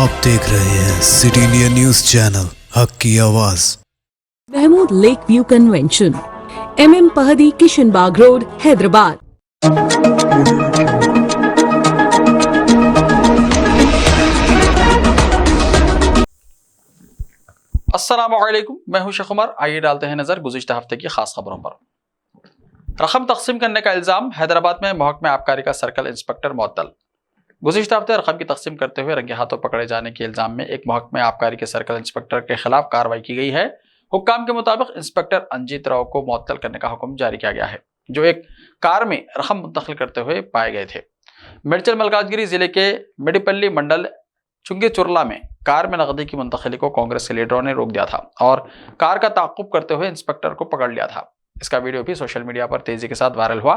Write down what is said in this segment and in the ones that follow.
आप देख रहे हैं सिटी इंडिया न्यूज चैनल, हक की आवाज। Mahmood Lake View Convention, MM Pahadi, Kishan Bagh Road, Hyderabad. अस्सलामुअलैकुम, मैं हूं शेख उमर। आइए डालते हैं नजर गुज़िश्ता हफ्ते की खास खबरों पर। रकम तकसीम करने का इल्जाम, हैदराबाद में महकमा आबकारी का सर्कल इंस्पेक्टर मुअत्तल। गुज़िश्ता हफ्ते रकम की तकसीम करते हुए रंगे हाथों पकड़े जाने के इल्जाम में एक महकमा आबकारी के सर्कल इंस्पेक्टर के खिलाफ कार्रवाई की गई है। हुक्काम के मुताबिक इंस्पेक्टर अंजीत राव को मुअत्तल करने का हुक्म जारी किया गया है, जो एक कार में रकम मुंतकिल करते हुए पाए गए थे। मेडचल मलकाजगिरी जिले के मेडिपल्ली मंडल चुंगी चुरला में कार में नकदी की मुंतकिली को कांग्रेस के लीडरों ने रोक दिया था और कार का ताक़ुब करते हुए इंस्पेक्टर को पकड़ लिया था। इसका वीडियो भी सोशल मीडिया पर तेजी के साथ वायरल हुआ।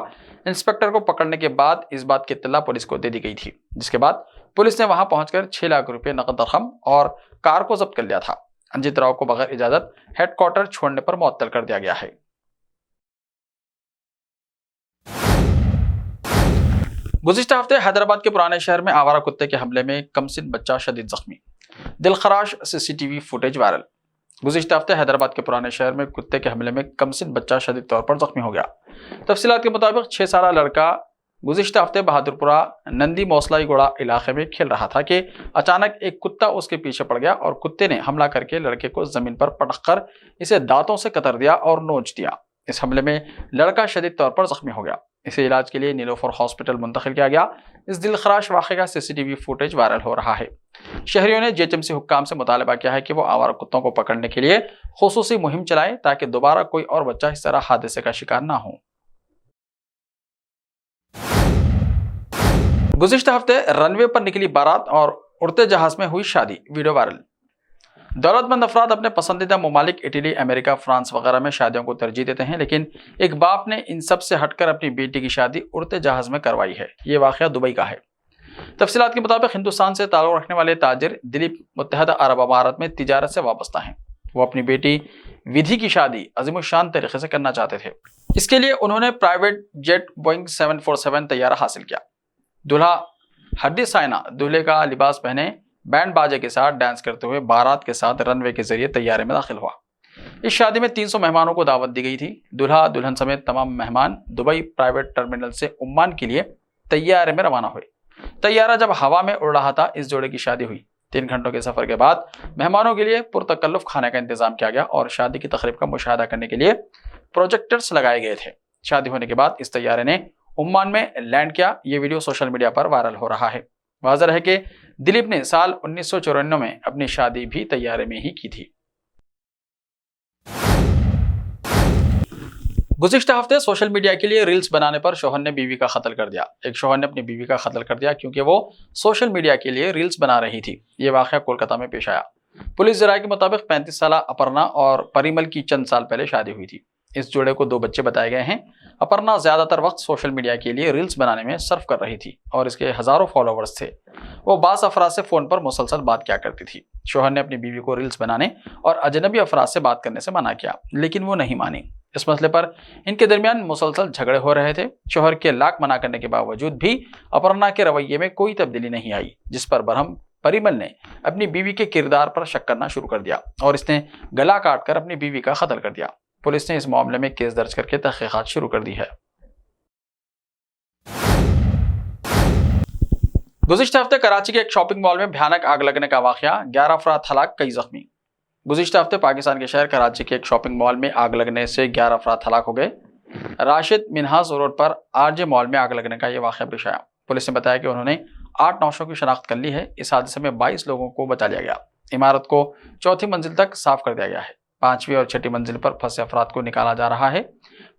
इंस्पेक्टर को पकड़ने के बाद इस बात की इत्तला पुलिस को दे दी गई थी, जिसके बाद पुलिस ने वहां पहुंचकर 6 लाख रुपए नकद रकम और कार को जब्त कर लिया था। अंजित राव को बगैर इजाजत हेडक्वार्टर छोड़ने पर मुअत्तल कर दिया गया है। गुज़िश्ता हफ्ते हैदराबाद के पुराने शहर में आवारा कुत्ते के हमले में कमसिन बच्चा शदीद जख्मी, दिलखराश CCTV फुटेज वायरल। गुज़िश्ता हफ्ते हैदराबाद के पुराने शहर में कुत्ते के हमले में कमसिन बच्चा शदीद तौर पर जख्मी हो गया। तफसीलात के मुताबिक 6 साला लड़का गुज़िश्ता हफ्ते बहादुरपुरा नंदी मौसलाई गोड़ा इलाके में खेल रहा था कि अचानक एक कुत्ता उसके पीछे पड़ गया और कुत्ते ने हमला करके लड़के को जमीन पर पटक कर इसे दांतों से कतर दिया और नोच दिया। इस हमले में लड़का शदीद तौर पर जख्मी हो गया। इसे इलाज के लिए नीलोफर हॉस्पिटल मुंतकिल किया गया। इस दिलखराश वाक़े का CCTV फुटेज वायरल हो रहा है। शहरियों ने JHMC हुक्काम से मुतालबा किया है कि वो आवारा कुत्तों को पकड़ने के लिए खुसूसी मुहिम चलाएं ताकि दोबारा कोई और बच्चा इस तरह हादसे का शिकार ना हो। गुज़िश्ता हफ्ते रनवे पर निकली बारात और उड़ते जहाज में हुई शादी, वीडियो वायरल। दौलतमंद अफराद अपने पसंदीदा ममालिक इटली, अमेरिका, फ्रांस वगैरह में शादियों को तरजीह देते हैं, लेकिन एक बाप ने इन सब से हटकर अपनी बेटी की शादी उड़ते जहाज में करवाई है। ये वाक़या दुबई का है। तफसीलात के मुताबिक हिंदुस्तान से ताल्लुक़ रखने वाले ताजिर दिलीप मुत्तहदा अरब अमारात में तिजारत से वाबस्ता हैं। वो अपनी बेटी विधि की शादी अज़ीमुश्शान तरीके से करना चाहते थे। इसके लिए उन्होंने प्राइवेट जेट बोइंग 747 तैयारा हासिल किया। दूल्हा हड्डी साइना दूल्हे का लिबास पहने बैंड बाजे के साथ डांस करते हुए बारात के साथ रनवे के जरिए तैयारे में दाखिल हुआ। इस शादी में 300 मेहमानों को दावत दी गई थी। दूल्हा दुल्हन समेत तमाम मेहमान दुबई प्राइवेट टर्मिनल से उम्मान के लिए तैयारे में रवाना हुए। तैयारा जब हवा में उड़ रहा था, इस जोड़े की शादी हुई। 3 घंटों के सफर के बाद मेहमानों के लिए पुरतकल्लुफ खाने का इंतजाम किया गया और शादी की तकरीब का मुशाहदा करने के लिए प्रोजेक्टर्स लगाए गए थे। शादी होने के बाद इस तैयारे ने उम्मान में लैंड किया। ये वीडियो सोशल मीडिया पर वायरल हो रहा है। वाज़ेह है कि दिलीप ने साल 1994 में अपनी शादी भी तैयारे में ही की थी। गुज़िश्ता हफ्ते सोशल मीडिया के लिए रील्स बनाने पर शौहर ने बीवी का कत्ल कर दिया। एक शौहर ने अपनी बीवी का कत्ल कर दिया क्योंकि वो सोशल मीडिया के लिए रील्स बना रही थी। ये वाक़या कोलकाता में पेश आया। पुलिस ज़राए के मुताबिक 35 साला अपर्णा और परिमल की चंद साल पहले शादी हुई थी। इस जोड़े को 2 बच्चे बताए गए हैं। अपर्णा ज्यादातर वक्त सोशल मीडिया के लिए रील्स बनाने में सर्फ कर रही थी और इसके हजारों फॉलोवर्स थे। वो बास अफराद से फोन पर मुसलसल बात किया करती थी। शौहर ने अपनी बीवी को रील्स बनाने और अजनबी अफराद से बात करने से मना किया, लेकिन वो नहीं मानी। इस मसले पर इनके दरमियान मुसलसल झगड़े हो रहे थे। शौहर के लाख मना करने के बावजूद भी अपर्णा के रवैये में कोई तब्दीली नहीं आई, जिस पर बरहम परिमल ने अपनी बीवी के किरदार पर शक करना शुरू कर दिया और इसने गला काटकर अपनी बीवी का कत्ल कर दिया। पुलिस ने इस मामले में केस दर्ज करके तहकीकात शुरू कर दी है। गुज़िश्ता हफ्ते कराची के एक शॉपिंग मॉल में भयानक आग लगने का वाक़या, 11 अफराद हलाक, कई जख्मी। गुज़िश्ता हफ्ते पाकिस्तान के शहर कराची के एक शॉपिंग मॉल में आग लगने से 11 अफराद हलाक हो गए। राशिद मिनहास रोड पर RJ मॉल में आग लगने का यह वाक़या पेश आया। पुलिस ने बताया कि उन्होंने 8 नौशों की शनाख्त कर ली है। इस हादसे में 22 लोगों को बचा लिया गया। इमारत को 4थी मंजिल तक साफ कर दिया गया है। 5वीं और 6ठी मंजिल पर फंसे अफराद को निकाला जा रहा है।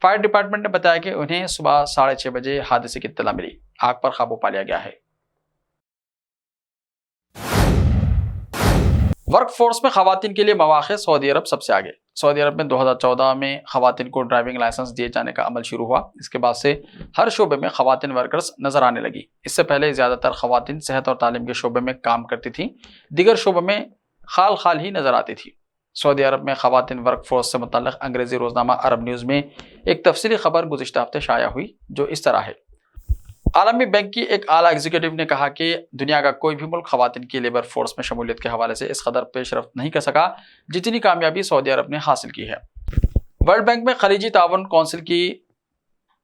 फायर डिपार्टमेंट ने बताया कि उन्हें सुबह 6:30 बजे हादसे की इत्तला मिली। आग पर काबू पा लिया गया है। वर्क फोर्स में खवातीन के लिए मौक़े, सऊदी अरब सबसे आगे। सऊदी अरब में 2014 में खवातीन को ड्राइविंग लाइसेंस दिए जाने का अमल शुरू हुआ। इसके बाद से हर शोबे में खवातीन वर्कर्स नजर आने लगी। इससे पहले ज्यादातर खवातीन सेहत और तालीम के शोबे में काम करती थी, दीगर शोबों में खाल खाल ही नजर आती थी। सऊदी अरब में खवातीन वर्क फोर्स से मुतल्लिक़ अंग्रेजी रोजनामा अरब न्यूज़ में एक तफसीली खबर गुज़िश्ता हफ्ते शाया हुई, जो इस तरह है। आलमी बैंक की एक आला एग्जीक्यूटिव ने कहा कि दुनिया का कोई भी मुल्क खवातीन की लेबर फोर्स में शमूलियत के हवाले से इस कदर पेशरफ्त नहीं कर सका जितनी कामयाबी सऊदी अरब ने हासिल की है। वर्ल्ड बैंक में खलीजी ताउन कौंसिल की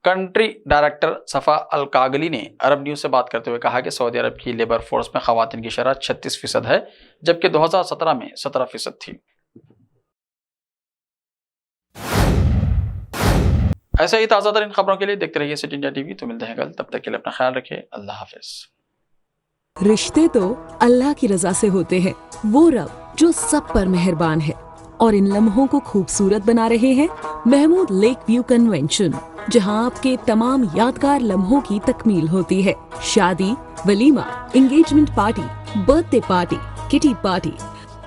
कंट्री डायरेक्टर सफ़ा अल कागली ने अरब न्यूज़ से बात करते हुए कहा कि सऊदी अरब की लेबर फोर्स में खवातीन की शरह 36% है, जबकि 2017 में 17% थी। ऐसे ही ताज़ा तरीन खबरों के लिए देखते रहिए सिटी इंडिया टीवी। तो मिलते हैं कल, तब तक के लिए अपना ख्याल रखिए। अल्लाह हाफिज। रिश्ते तो अल्लाह की रजा से होते हैं, वो रब जो सब पर मेहरबान है। और इन लम्हों को खूबसूरत बना रहे हैं महमूद लेक व्यू कन्वेंशन, जहां आपके तमाम यादगार लम्हों की तकमील होती है। शादी, वलीमा, engagement party, birthday party, kitty party,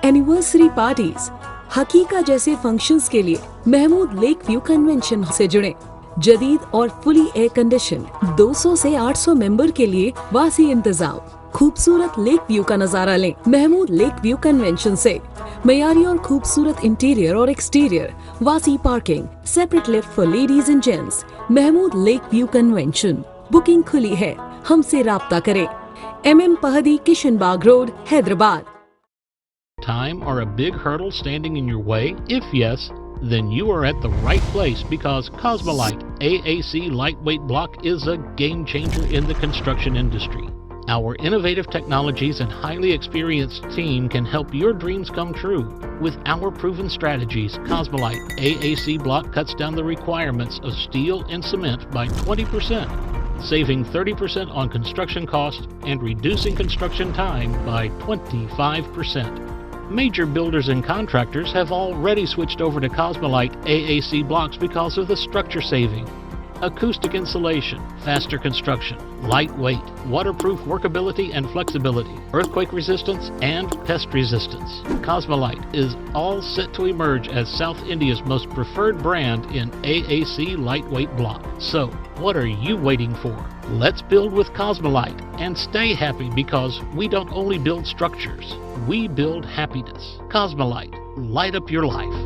anniversary parties, हकीका जैसे फंक्शंस के लिए महमूद लेक व्यू कन्वेंशन से जुड़े। जदीद और फुली एयर कंडीशन 200 से 800 मेंबर के लिए वासी इंतजाम। खूबसूरत लेक व्यू का नजारा लें महमूद लेक व्यू कन्वेंशन से। मयारी और खूबसूरत इंटीरियर और एक्सटीरियर, वासी parking, separate lift for ladies and gents. Mahmood Lake View Convention. Booking खुली है, हमसे राब्ता करें। MM Pahadi, Kishanbagh Road, Hyderabad. Time or a big hurdle standing in your way? If yes, then you are at the right place, because Cosmolite AAC lightweight block is a game changer in the construction industry. Our innovative technologies and highly experienced team can help your dreams come true. With our proven strategies, Cosmolite AAC block cuts down the requirements of steel and cement by 20%, saving 30% on construction costs and reducing construction time by 25%. Major builders and contractors have already switched over to Cosmolite AAC blocks because of the structure saving, acoustic insulation, faster construction, lightweight, waterproof workability and flexibility, earthquake resistance, and pest resistance. Cosmolite is all set to emerge as South India's most preferred brand in AAC lightweight block. So, what are you waiting for? Let's build with Cosmolite and stay happy, because we don't only build structures, we build happiness. Cosmolite, light up your life.